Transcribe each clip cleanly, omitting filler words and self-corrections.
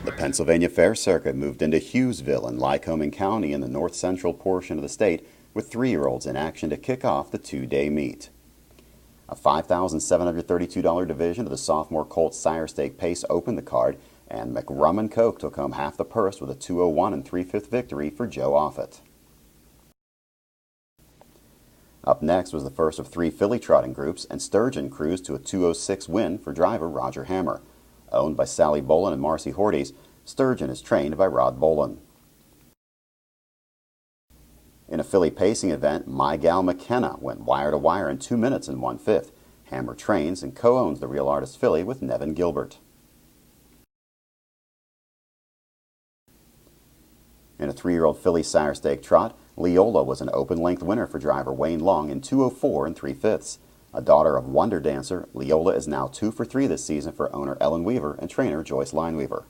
The Pennsylvania Fair Circuit moved into Hughesville in Lycoming County in the north-central portion of the state with three-year-olds in action to kick off the two-day meet. A $5,732 division of the sophomore Colt Sire Stake Pace opened the card, and McRum & Coke took home half the purse with a 2:01 3/5 victory for Joe Offutt. Up next was the first of three filly trotting groups, and Sturgeon cruised to a 2:06 win for driver Roger Hammer. Owned by Sally Bolin and Marcy Horties, Sturgeon is trained by Rod Bolin. In a filly pacing event, My Gal McKenna went wire-to-wire in 2 minutes and 1/5. Hammer trains and co-owns the Real Artist filly with Nevin Gilbert. In a 3-year-old filly Sire Stake trot, Leola was an open-length winner for driver Wayne Long in 2:04 3/5. A daughter of Wonder Dancer, Leola is now 2 for 3 this season for owner Ellen Weaver and trainer Joyce Lineweaver.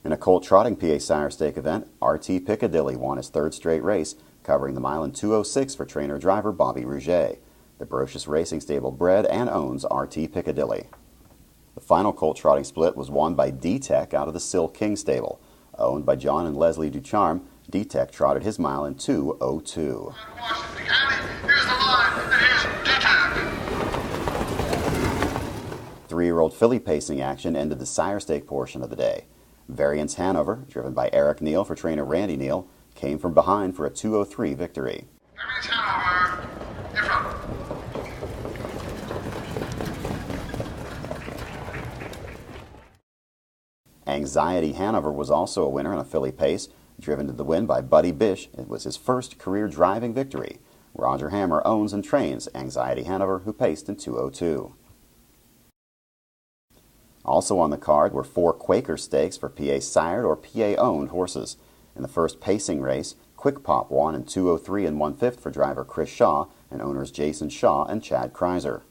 In a colt trotting PA Sire Stake event, RT Piccadilly won his third straight race, covering the mile in 2:06 for trainer driver Bobby Rouget. The Brocious Racing Stable bred and owns RT Piccadilly. The final colt trotting split was won by D-Tech out of the Sill King Stable. Owned by John and Leslie Ducharme, D-Tech trotted his mile in 2:02. Three-year-old filly pacing action ended the Sire Stake portion of the day. Variance Hanover, driven by Eric Neal for trainer Randy Neal, came from behind for a 2:03 victory. Variance Hanover, in front. Anxiety Hanover was also a winner in a filly pace, driven to the win by Buddy Bish. It was his first career driving victory. Roger Hammer owns and trains Anxiety Hanover, who paced in 2:02. Also on the card were 4 Quaker Stakes for PA sired or PA owned horses. In the first pacing race, Quick Pop won in 2:03 1/5 for driver Chris Shaw and owners Jason Shaw and Chad Kreiser.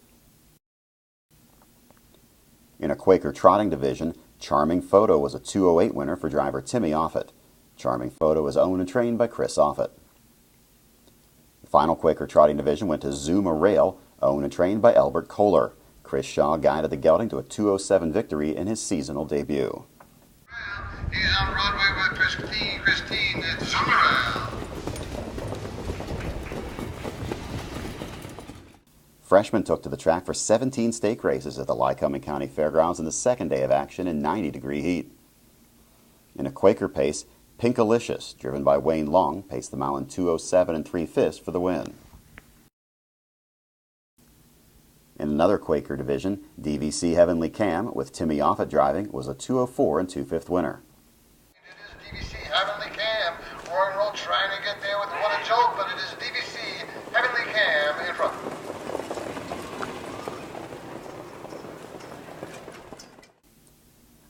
In a Quaker trotting division, Charming Photo was a 2:08 winner for driver Timmy Offutt. Charming Photo is owned and trained by Chris Offutt. The final Quaker trotting division went to Zuma Rail, owned and trained by Albert Kohler. Chris Shaw guided the gelding to a 2:07 victory in his seasonal debut. He's on Broadway with Christine at Zummerall. Freshmen took to the track for 17 stake races at the Lycoming County Fairgrounds in the second day of action in 90-degree heat. In a Quaker pace, Pinkalicious, driven by Wayne Long, paced the mile in 2:07 3/5 for the win. In another Quaker division, DVC Heavenly Cam, with Timmy Offutt driving, was a 2:04 2/5 winner. It is DVC Heavenly Cam. Roaring Road trying to get there with what a joke, but it is DVC Heavenly Cam in front.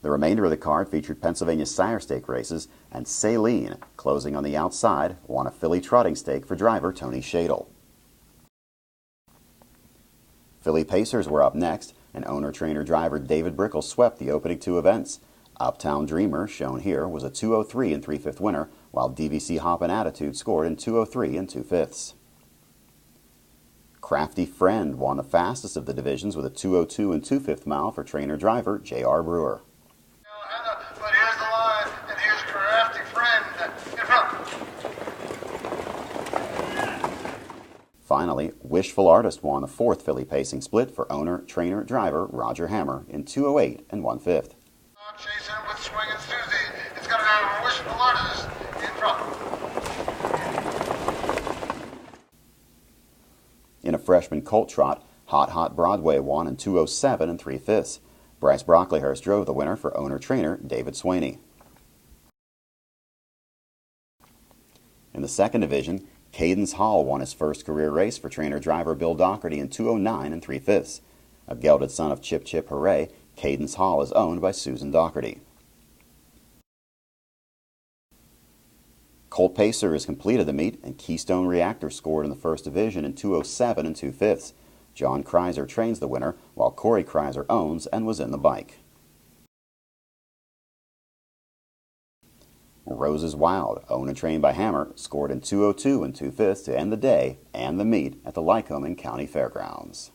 The remainder of the card featured Pennsylvania Sire Stake races, and Saline, closing on the outside, won a filly trotting stake for driver Tony Shadle. Filly Pacers were up next, and owner-trainer-driver David Brickle swept the opening 2 events. Uptown Dreamer, shown here, was a 2:03 3/5 winner, while DVC Hoppin' Attitude scored in 2:03 2/5. Crafty Friend won the fastest of the divisions with a 2:02 2/5 mile for trainer-driver J.R. Brewer. But here's the line, and here's Crafty Friend in front. Finally, Wishful Artist won the 4th filly pacing split for owner-trainer-driver Roger Hammer in 2:08 1/5. Chasing with Swingin' Susie. It's going to have Wishful Artist in front. In a freshman colt trot, Hot Broadway won in 2:07 3/5. Bryce Brocklehurst drove the winner for owner-trainer David Swaney. In the second division, Cadence Hall won his first career race for trainer-driver Bill Doherty in 2:09 3/5. A gelded son of Chip Chip Hooray, Cadence Hall is owned by Susan Doherty. Colt Pacer has completed the meet, and Keystone Reactor scored in the first division in 2:07 2/5. John Kreiser trains the winner, while Corey Kreiser owns and was in the bike. Roses Wild, owned and trained by Hammer, scored in 2:02 2/5 to end the day and the meet at the Lycoming County Fairgrounds.